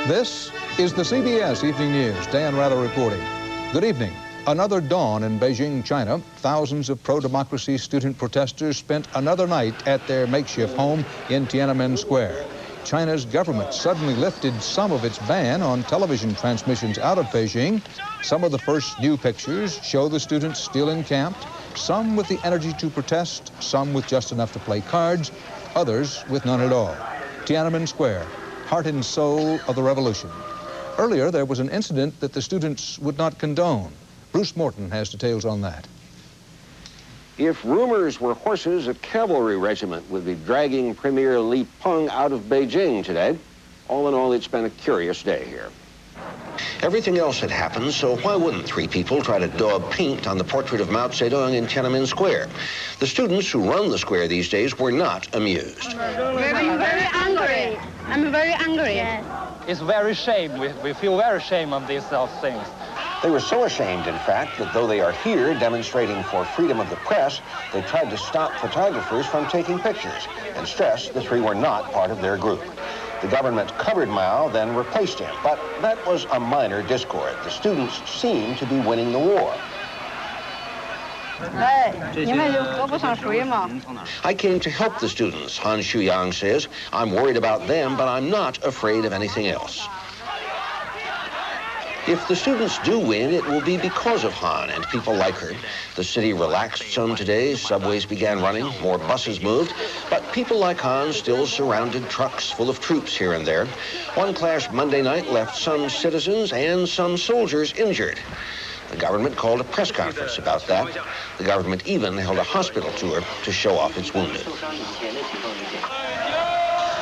This is the CBS Evening News. Dan Rather reporting. Good evening. Another dawn in Beijing, China. Thousands of pro-democracy student protesters spent another night at their makeshift home in Tiananmen Square. China's government suddenly lifted some of its ban on television transmissions out of Beijing. Some of the first new pictures show the students still encamped, some with the energy to protest, some with just enough to play cards, others with none at all. Tiananmen Square, heart and soul of the revolution. Earlier, there was an incident that the students would not condone. Bruce Morton has details on that. If rumors were horses, a cavalry regiment would be dragging Premier Li Peng out of Beijing today. All in all, it's been a curious day here. Everything else had happened, so why wouldn't three people try to daub paint on the portrait of Mao Zedong in Tiananmen Square? The students who run the square these days were not amused. I'm very angry. I'm very angry. Yes. It's very shame. We feel very shame of these things. They were so ashamed, in fact, that though they are here demonstrating for freedom of the press, they tried to stop photographers from taking pictures and stressed the three were not part of their group. The government covered Mao, then replaced him, but that was a minor discord. The students seemed to be winning the war. I came to help the students, Han Shuyang says. I'm worried about them, but I'm not afraid of anything else. If the students do win, it will be because of Han and people like her. The city relaxed some today, subways began running, more buses moved, but people like Han still surrounded trucks full of troops here and there. One clash Monday night left some citizens and some soldiers injured. The government called a press conference about that. The government even held a hospital tour to show off its wounded.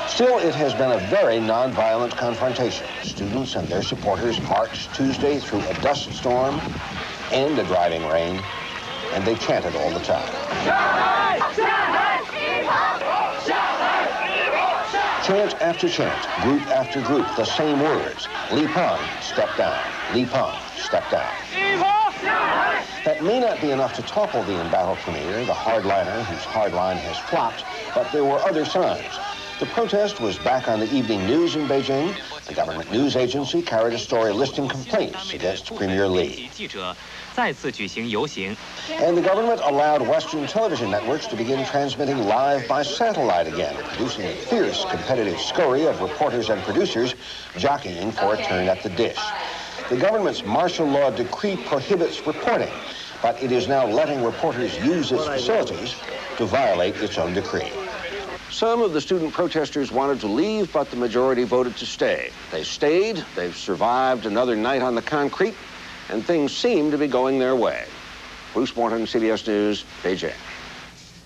Still, it has been a very nonviolent confrontation. Students and their supporters marched Tuesday through a dust storm and a driving rain, and they chanted all the time. Chant after chant, group after group, the same words. Li Peng, step down. Li Peng, step down. That may not be enough to topple the embattled premier, the hardliner whose hardline has flopped, but there were other signs. The protest was back on the evening news in Beijing. The government news agency carried a story listing complaints against Premier Li. And the government allowed Western television networks to begin transmitting live by satellite again, producing a fierce competitive scurry of reporters and producers jockeying for a turn at the dish. The government's martial law decree prohibits reporting, but it is now letting reporters use its facilities to violate its own decree. Some of the student protesters wanted to leave, but the majority voted to stay. They stayed, they've survived another night on the concrete, and things seem to be going their way. Bruce Morton, CBS News, Beijing.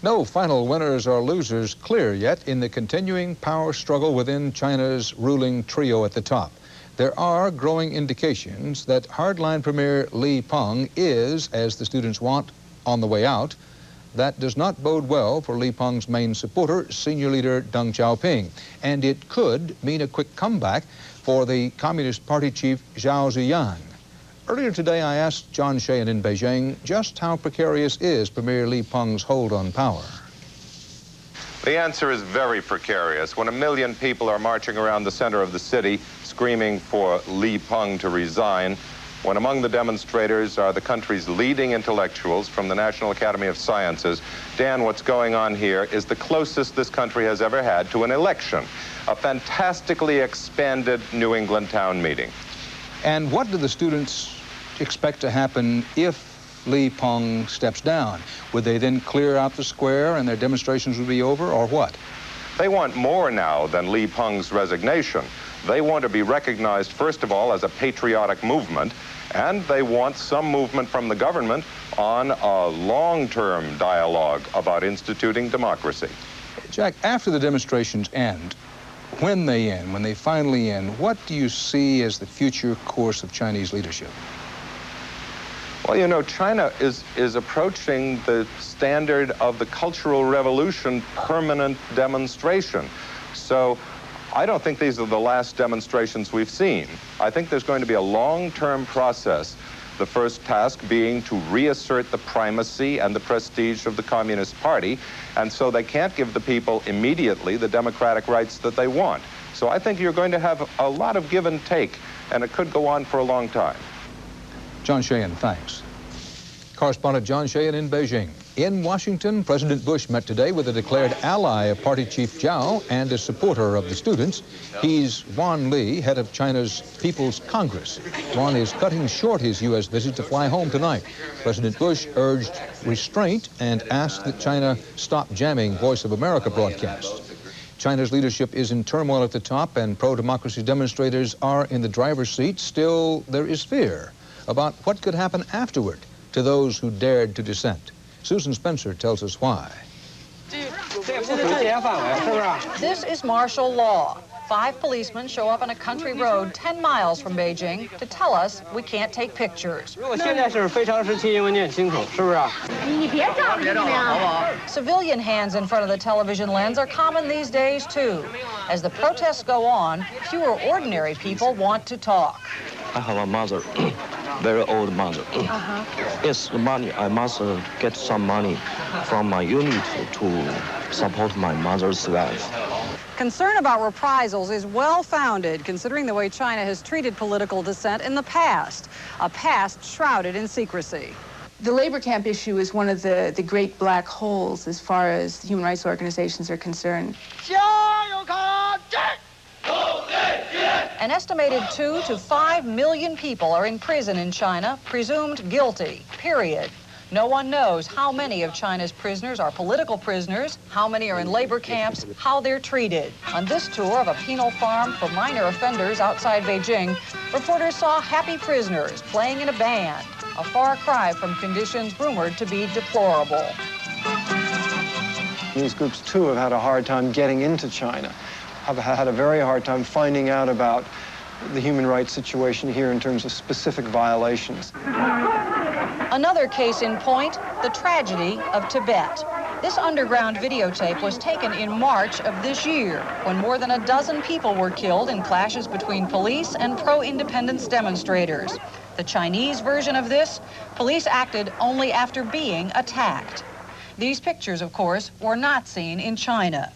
No final winners or losers clear yet in the continuing power struggle within China's ruling trio at the top. There are growing indications that hardline Premier Li Peng is, as the students want, on the way out. That does not bode well for Li Peng's main supporter, senior leader Deng Xiaoping, and it could mean a quick comeback for the Communist Party chief Zhao Ziyang. Earlier today, I asked John Sheehan in Beijing just how precarious is Premier Li Peng's hold on power. The answer is very precarious. When 1 million people are marching around the center of the city screaming for Li Peng to resign, when among the demonstrators are the country's leading intellectuals from the National Academy of Sciences, Dan, what's going on here is the closest this country has ever had to an election, a fantastically expanded New England town meeting. And what do the students expect to happen if Li Peng steps down? Would they then clear out the square and their demonstrations would be over, or what? They want more now than Li Peng's resignation. They want to be recognized, first of all, as a patriotic movement, and they want some movement from the government on a long-term dialogue about instituting democracy. Jack, after the demonstrations end, when they finally end, what do you see as the future course of Chinese leadership? Well, you know, China is approaching the standard of the Cultural Revolution permanent demonstration. So I don't think these are the last demonstrations we've seen. I think there's going to be a long-term process, the first task being to reassert the primacy and the prestige of the Communist Party, and so they can't give the people immediately the democratic rights that they want. So I think you're going to have a lot of give and take, and it could go on for a long time. John Sheehan, thanks. Correspondent John Sheehan in Beijing. In Washington, President Bush met today with a declared ally of Party Chief Zhao and a supporter of the students. He's Wan Li, head of China's People's Congress. Wan is cutting short his U.S. visit to fly home tonight. President Bush urged restraint and asked that China stop jamming Voice of America broadcasts. China's leadership is in turmoil at the top, and pro-democracy demonstrators are in the driver's seat. Still, there is fear about what could happen afterward to those who dared to dissent. Susan Spencer tells us why. This is martial law. 5 policemen show up on a country road 10 miles from Beijing to tell us we can't take pictures. Civilian hands in front of the television lens are common these days, too. As the protests go on, fewer ordinary people want to talk. I have a mother, very old mother. Yes, the money, I must get some money from my unit to support my mother's life. Concern about reprisals is well-founded, considering the way China has treated political dissent in the past, a past shrouded in secrecy. The labor camp issue is one of the great black holes as far as human rights organizations are concerned. An estimated 2 to 5 million people are in prison in China, presumed guilty, period. No one knows how many of China's prisoners are political prisoners, how many are in labor camps, how they're treated. On this tour of a penal farm for minor offenders outside Beijing, reporters saw happy prisoners playing in a band, a far cry from conditions rumored to be deplorable. These groups, too, have had a hard time getting into China, have had a very hard time finding out about the human rights situation here in terms of specific violations. Another case in point, the tragedy of Tibet. This underground videotape was taken in March of this year, when more than a dozen people were killed in clashes between police and pro-independence demonstrators. The Chinese version of this, police acted only after being attacked. These pictures, of course, were not seen in China.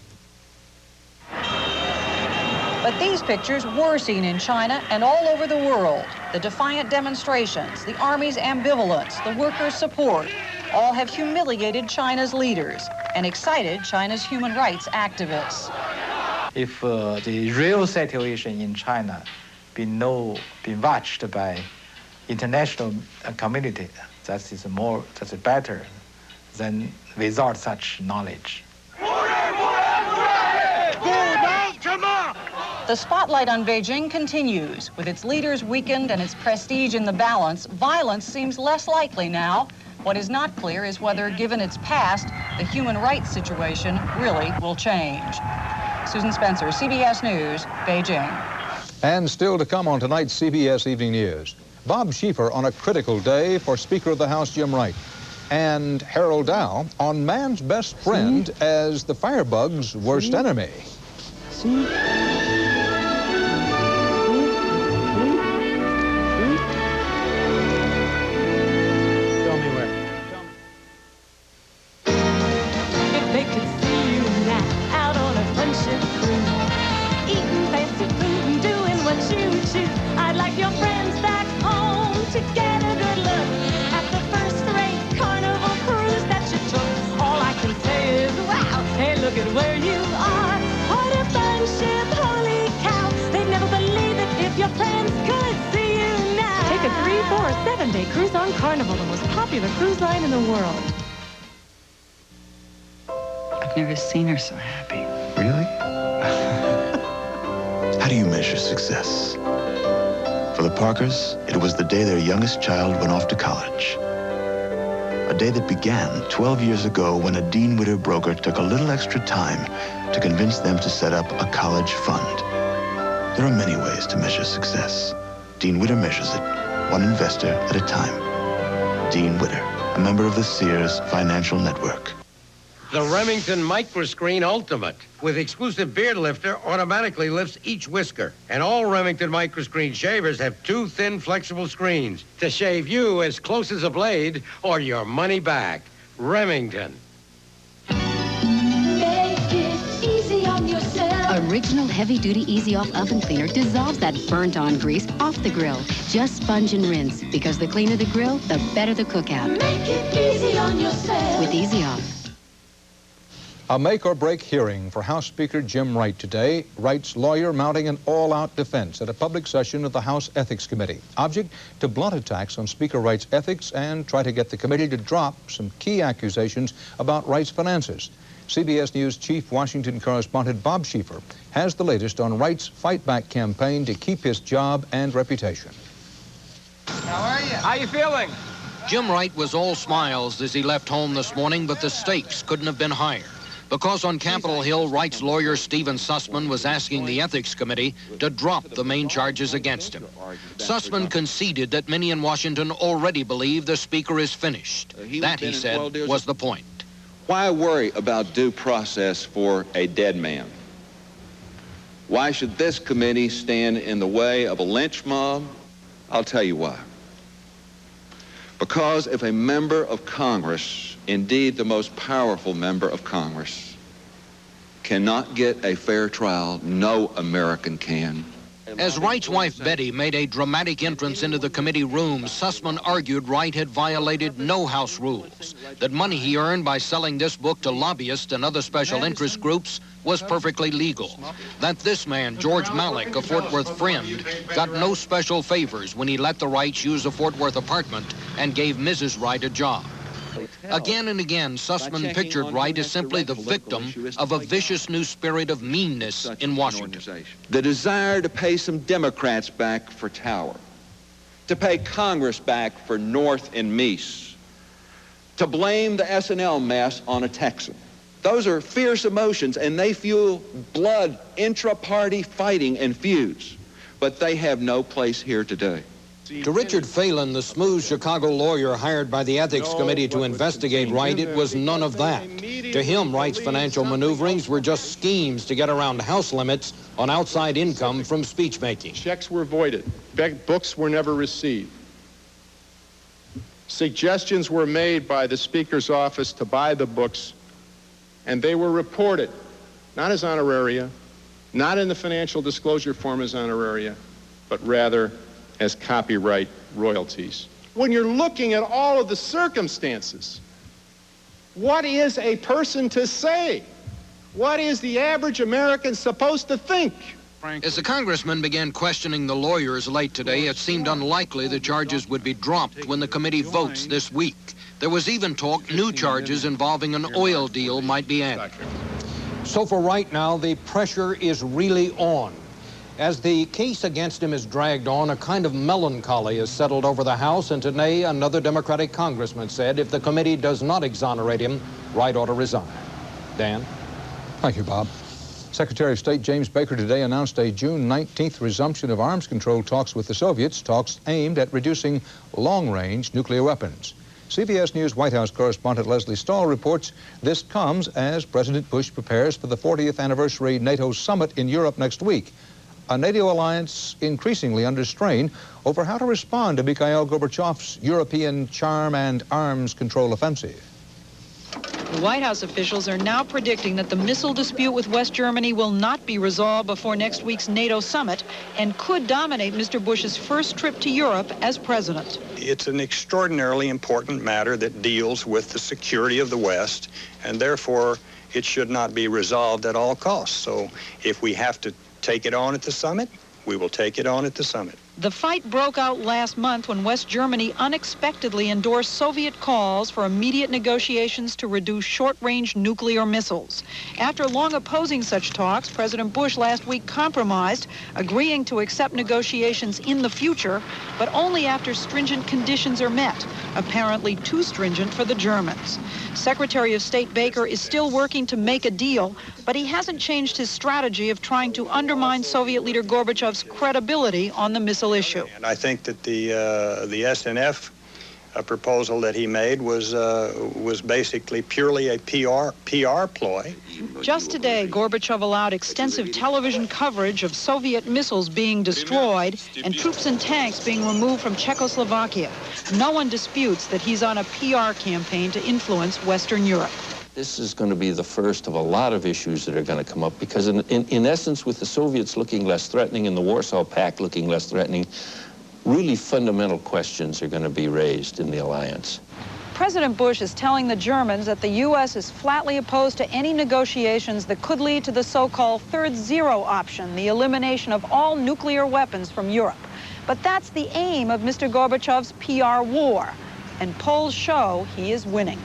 But these pictures were seen in China and all over the world. The defiant demonstrations, the army's ambivalence, the workers' support, all have humiliated China's leaders and excited China's human rights activists. If the real situation in China been watched by international community, that's better than without such knowledge. The spotlight on Beijing continues. With its leaders weakened and its prestige in the balance, violence seems less likely now. What is not clear is whether, given its past, the human rights situation really will change. Susan Spencer, CBS News, Beijing. And still to come on tonight's CBS Evening News. Bob Schieffer on a critical day for Speaker of the House Jim Wright. And Harold Dow on man's best friend as the firebug's worst enemy. Take a 3, 4, or 7-day cruise on Carnival, the most popular cruise line in the world. I've never seen her so happy. Really? How do you measure success? For the Parkers, it was the day their youngest child went off to college. A day that began 12 years ago when a Dean Witter broker took a little extra time to convince them to set up a college fund. There are many ways to measure success. Dean Witter measures it, one investor at a time. Dean Witter, a member of the Sears Financial Network. The Remington Microscreen Ultimate. With exclusive beard lifter, automatically lifts each whisker. And all Remington Microscreen shavers have 2 thin, flexible screens to shave you as close as a blade or your money back. Remington. Make it easy on yourself. original heavy-duty easy-off oven cleaner dissolves that burnt-on grease off the grill. Just sponge and rinse, because the cleaner the grill, the better the cookout. Make it easy on yourself. With Easy Off. A make-or-break hearing for House Speaker Jim Wright today. Wright's lawyer mounting an all-out defense at a public session of the House Ethics Committee. Object, to blunt attacks on Speaker Wright's ethics and try to get the committee to drop some key accusations about Wright's finances. CBS News Chief Washington correspondent Bob Schieffer has the latest on Wright's fight-back campaign to keep his job and reputation. How are you? How you feeling? Jim Wright was all smiles as he left home this morning, but the stakes couldn't have been higher. Because on Capitol Hill, Wright's lawyer, Stephen Sussman, was asking the Ethics Committee to drop the main charges against him. Sussman conceded that many in Washington already believe the Speaker is finished. That, he said, was the point. Why worry about due process for a dead man? Why should this committee stand in the way of a lynch mob? I'll tell you why. Because if a member of Congress, indeed the most powerful member of Congress, cannot get a fair trial, no American can. As Wright's wife, Betty, made a dramatic entrance into the committee room, Sussman argued Wright had violated no House rules, that money he earned by selling this book to lobbyists and other special interest groups was perfectly legal, that this man, George Malik, a Fort Worth friend, got no special favors when he let the Wrights use a Fort Worth apartment and gave Mrs. Wright a job. Again and again, Sussman pictured Wright as simply the victim of a vicious new spirit of meanness in Washington. The desire to pay some Democrats back for Tower, to pay Congress back for North and Meese, to blame the SNL mess on a Texan. Those are fierce emotions, and they fuel blood, intra-party fighting and feuds, but they have no place here today. To Richard Phelan, the smooth Chicago lawyer hired by the Ethics Committee to investigate Wright, it was none of that. To him, Wright's financial maneuverings were just schemes to get around House limits on outside income from speech-making. Checks were voided. Books were never received. Suggestions were made by the Speaker's office to buy the books, and they were reported, not as honoraria, not in the financial disclosure form as honoraria, but rather as copyright royalties. When you're looking at all of the circumstances, what is a person to say? What is the average American supposed to think? As the congressman began questioning the lawyers late today, it seemed unlikely the charges would be dropped when the committee votes this week. There was even talk new charges involving an oil deal might be added. So for right now, the pressure is really on. As the case against him is dragged on, a kind of melancholy is settled over the House, and today another Democratic congressman said if the committee does not exonerate him, Wright ought to resign. Dan? Thank you, Bob. Secretary of State James Baker today announced a June 19th resumption of arms control talks with the Soviets, talks aimed at reducing long-range nuclear weapons. CBS News White House correspondent Leslie Stahl reports this comes as President Bush prepares for the 40th anniversary NATO summit in Europe next week. A NATO alliance increasingly under strain over how to respond to Mikhail Gorbachev's European charm and arms control offensive. The White House officials are now predicting that the missile dispute with West Germany will not be resolved before next week's NATO summit and could dominate Mr. Bush's first trip to Europe as president. It's an extraordinarily important matter that deals with the security of the West, and therefore it should not be resolved at all costs. So if we have to take it on at the summit, we will take it on at the summit. The fight broke out last month when West Germany unexpectedly endorsed Soviet calls for immediate negotiations to reduce short-range nuclear missiles. After long opposing such talks, President Bush last week compromised, agreeing to accept negotiations in the future, but only after stringent conditions are met, apparently too stringent for the Germans. Secretary of State Baker is still working to make a deal, but he hasn't changed his strategy of trying to undermine Soviet leader Gorbachev's credibility on the missile issue. And I think that the SNF proposal that he made was basically purely a PR ploy. Just today, Gorbachev allowed extensive television coverage of Soviet missiles being destroyed and troops and tanks being removed from Czechoslovakia. No one disputes that he's on a PR campaign to influence Western Europe. This is going to be the first of a lot of issues that are going to come up because in essence, with the Soviets looking less threatening and the Warsaw Pact looking less threatening, really fundamental questions are going to be raised in the alliance. President Bush is telling the Germans that the U.S. is flatly opposed to any negotiations that could lead to the so-called third zero option, the elimination of all nuclear weapons from Europe. But that's the aim of Mr. Gorbachev's PR war, and polls show he is winning.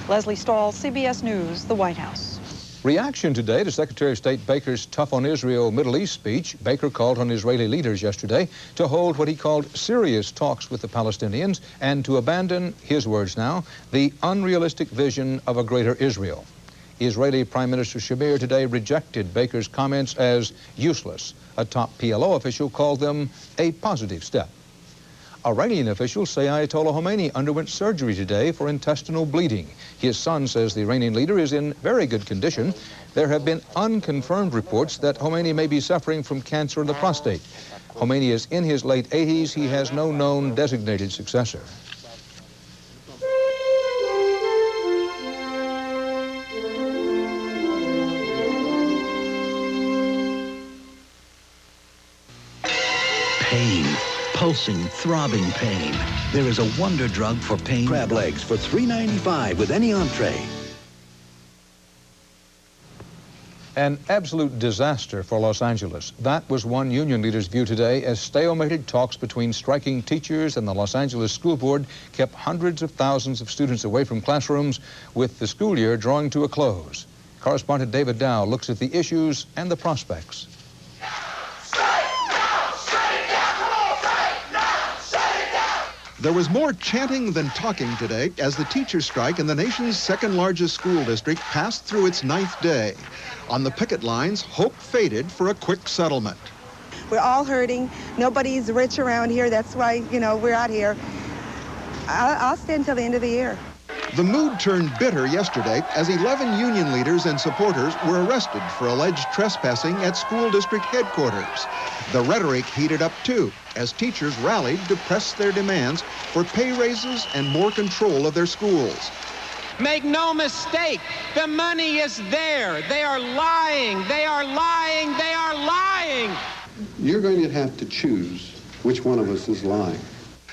Leslie Stahl, CBS News, the White House. Reaction today to Secretary of State Baker's Tough on Israel Middle East speech. Baker called on Israeli leaders yesterday to hold what he called serious talks with the Palestinians and to abandon, his words now, the unrealistic vision of a greater Israel. Israeli Prime Minister Shamir today rejected Baker's comments as useless. A top PLO official called them a positive step. Iranian officials say Ayatollah Khomeini underwent surgery today for intestinal bleeding. His son says the Iranian leader is in very good condition. There have been unconfirmed reports that Khomeini may be suffering from cancer of the prostate. Khomeini is in his late 80s. He has no known designated successor. Pain. Pulsing, throbbing pain. There is a wonder drug for pain. Crab legs for $3.95 with any entree. An absolute disaster for Los Angeles. That was one union leader's view today as stalemated talks between striking teachers and the Los Angeles School Board kept hundreds of thousands of students away from classrooms, with the school year drawing to a close. Correspondent David Dow looks at the issues and the prospects. There was more chanting than talking today as the teachers' strike in the nation's second-largest school district passed through its 9th day. On the picket lines, hope faded for a quick settlement. We're all hurting. Nobody's rich around here. That's why, we're out here. I'll stay until the end of the year. The mood turned bitter yesterday as 11 union leaders and supporters were arrested for alleged trespassing at school district headquarters. The rhetoric heated up, too, as teachers rallied to press their demands for pay raises and more control of their schools. Make no mistake, the money is there. They are lying. They are lying. They are lying. You're going to have to choose which one of us is lying.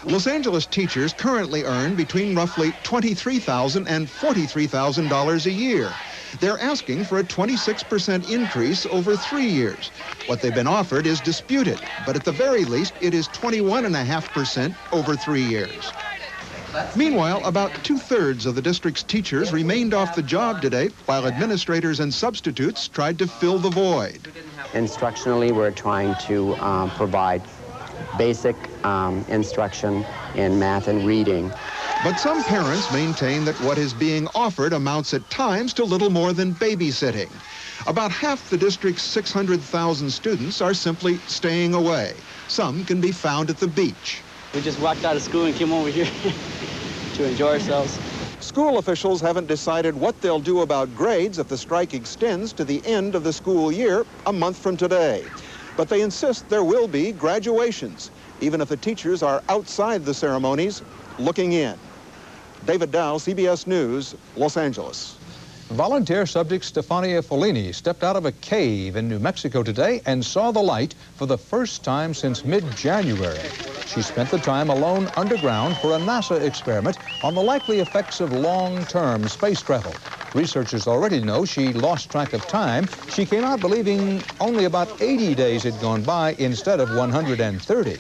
Los Angeles teachers currently earn between roughly $23,000 and $43,000 a year. They're asking for a 26% increase over 3 years. What they've been offered is disputed, but at the very least, it is 21.5% over 3 years. Meanwhile, about 2/3 of the district's teachers remained off the job today, while administrators and substitutes tried to fill the void. Instructionally, we're trying to provide basic instruction in math and reading. But some parents maintain that what is being offered amounts at times to little more than babysitting. About half the district's 600,000 students are simply staying away. Some can be found at the beach. We just walked out of school and came over here to enjoy ourselves. School officials haven't decided what they'll do about grades if the strike extends to the end of the school year a month from today. But they insist there will be graduations, even if the teachers are outside the ceremonies looking in. David Dow, CBS News, Los Angeles. Volunteer subject Stefania Follini stepped out of a cave in New Mexico today and saw the light for the first time since mid-January. She spent the time alone underground for a NASA experiment on the likely effects of long-term space travel. Researchers already know she lost track of time. She came out believing only about 80 days had gone by instead of 130.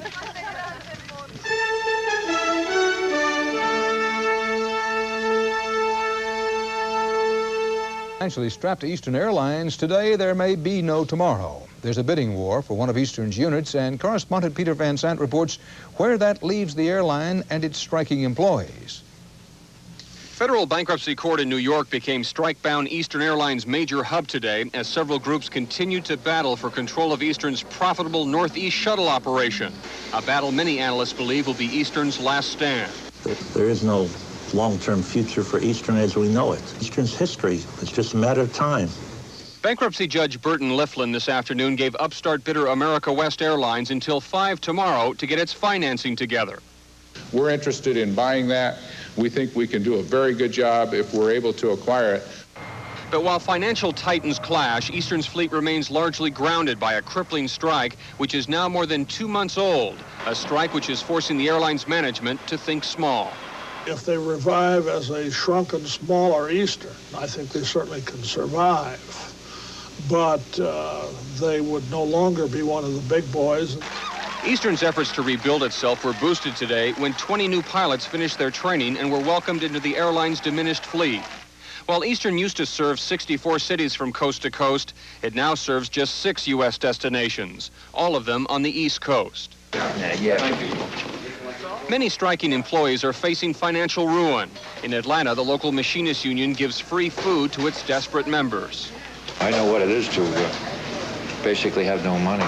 Actually strapped to Eastern Airlines today, there may be no tomorrow. There's a bidding war for one of Eastern's units, and correspondent Peter Van Sant reports where that leaves the airline and its striking employees. Federal bankruptcy court in New York became strike-bound Eastern Airlines' major hub today as several groups continue to battle for control of Eastern's profitable Northeast shuttle operation, a battle many analysts believe will be Eastern's last stand. There is no long-term future for Eastern as we know it. Eastern's history, it's just a matter of time. Bankruptcy Judge Burton Liflin this afternoon gave upstart bidder America West Airlines until 5 tomorrow to get its financing together. We're interested in buying that. We think we can do a very good job if we're able to acquire it. But while financial titans clash, Eastern's fleet remains largely grounded by a crippling strike, which is now more than 2 months old. A strike which is forcing the airline's management to think small. If they revive as a shrunken, smaller Eastern, I think they certainly can survive. But they would no longer be one of the big boys. Eastern's efforts to rebuild itself were boosted today when 20 new pilots finished their training and were welcomed into the airline's diminished fleet. While Eastern used to serve 64 cities from coast to coast, it now serves just 6 U.S. destinations, all of them on the East Coast. Many striking employees are facing financial ruin. In Atlanta, the local machinists union gives free food to its desperate members. I know what it is to basically have no money.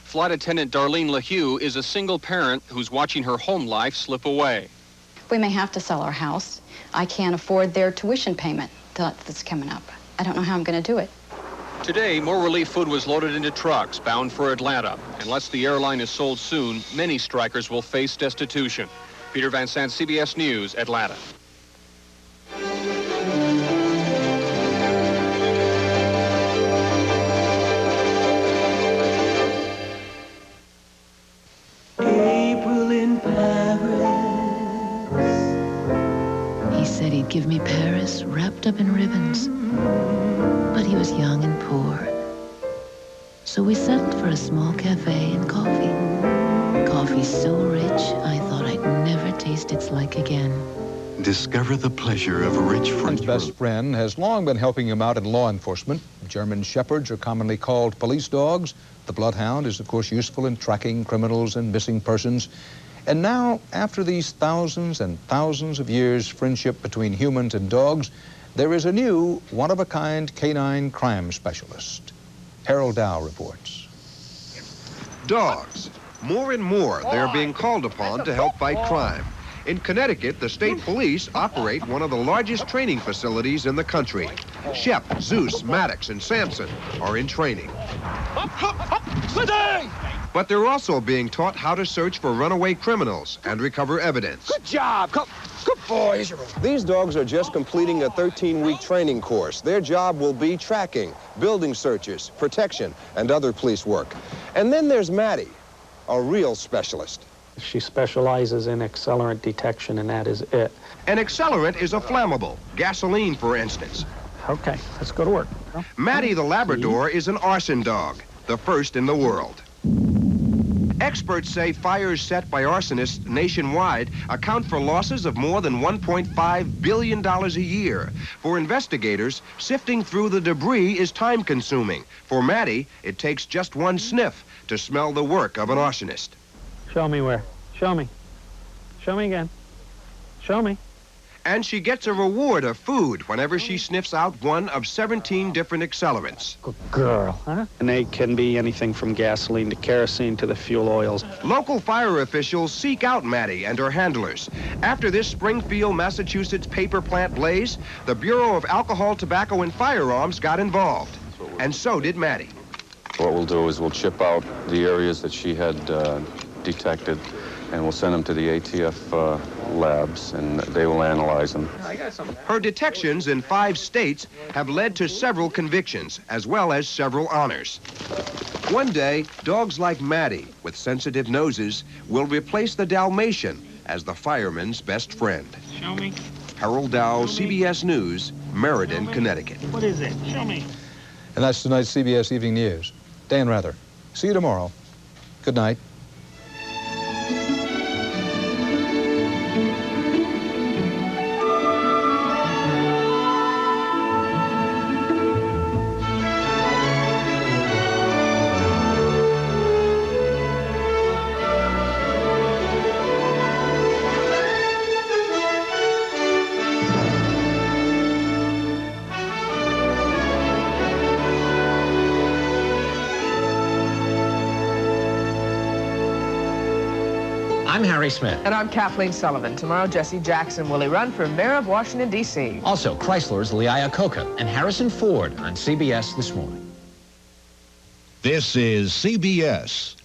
Flight attendant Darlene LaHue is a single parent who's watching her home life slip away. We may have to sell our house. I can't afford their tuition payment that's coming up. I don't know how I'm going to do it. Today, more relief food was loaded into trucks bound for Atlanta. Unless the airline is sold soon, many strikers will face destitution. Peter Van Sant, CBS News, Atlanta. April in Paris. He said he'd give me Paris wrapped up in ribbons. But he was young and poor. So we settled for a small cafe and coffee. Coffee so rich, I thought I'd never taste its like again. Discover the pleasure of a rich French His best friend has long been helping him out in law enforcement. German shepherds are commonly called police dogs. The bloodhound is, of course, useful in tracking criminals and missing persons. And now, after these thousands and thousands of years' friendship between humans and dogs, there is a new, one-of-a-kind canine crime specialist. Harold Dow reports. Dogs. More and more, they're being called upon to help fight crime. In Connecticut, the state police operate one of the largest training facilities in the country. Shep, Zeus, Maddox, and Samson are in training. But they're also being taught how to search for runaway criminals and recover evidence. Good job. Good boys. These dogs are just completing a 13-week training course. Their job will be tracking, building searches, protection, and other police work. And then there's Maddie, a real specialist. She specializes in accelerant detection, and that is it. An accelerant is a flammable, gasoline, for instance. Okay, let's go to work. Maddie the Labrador is an arson dog, the first in the world. Experts say fires set by arsonists nationwide account for losses of more than $1.5 billion a year. For investigators, sifting through the debris is time-consuming. For Maddie, it takes just one sniff to smell the work of an arsonist. Show me where. Show me. Show me again. Show me. And she gets a reward of food whenever she sniffs out one of 17 different accelerants. Good girl, huh? And they can be anything from gasoline to kerosene to the fuel oils. Local fire officials seek out Maddie and her handlers. After this Springfield, Massachusetts paper plant blaze, the Bureau of Alcohol, Tobacco, and Firearms got involved. And so did Maddie. What we'll do is we'll chip out the areas that she had detected, and we'll send them to the ATF labs, and they will analyze them. Her detections in 5 states have led to several convictions, as well as several honors. One day, dogs like Maddie, with sensitive noses, will replace the Dalmatian as the fireman's best friend. Show me. Harold Dow, CBS News, Meriden, Connecticut. What is it? Show me. And that's tonight's CBS Evening News. Dan Rather. See you tomorrow. Good night. I'm Harry Smith. And I'm Kathleen Sullivan. Tomorrow, Jesse Jackson will run for mayor of Washington, D.C. Also, Chrysler's Lee Iacocca and Harrison Ford on CBS This Morning. This is CBS.